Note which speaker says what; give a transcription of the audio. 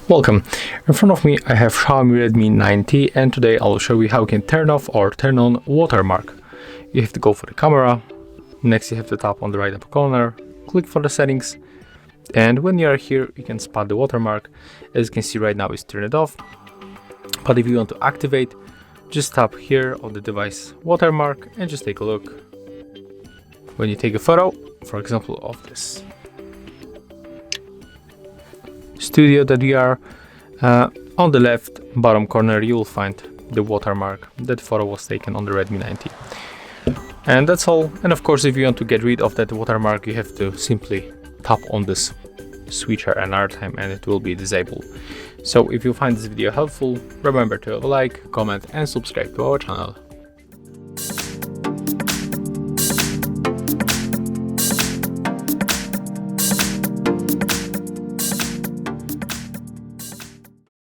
Speaker 1: Welcome. In front of me I have Xiaomi Redmi 9T, and today I'll show you how you can turn off or turn on Watermark. You have to go for the camera, next you have to tap on the right upper corner, click for the settings, and when you are here you can spot the watermark. As you can see right now it's turned off, but if you want to activate, just tap here on the device watermark and just take a look. When you take a photo, for example of this studio that we are, on the left bottom corner you will find the watermark. That photo was taken on the Redmi 9T. And that's all. And of course, if you want to get rid of that watermark, you have to simply tap on this switcher another time and it will be disabled. So if you find this video helpful, remember to like, comment and subscribe to our channel.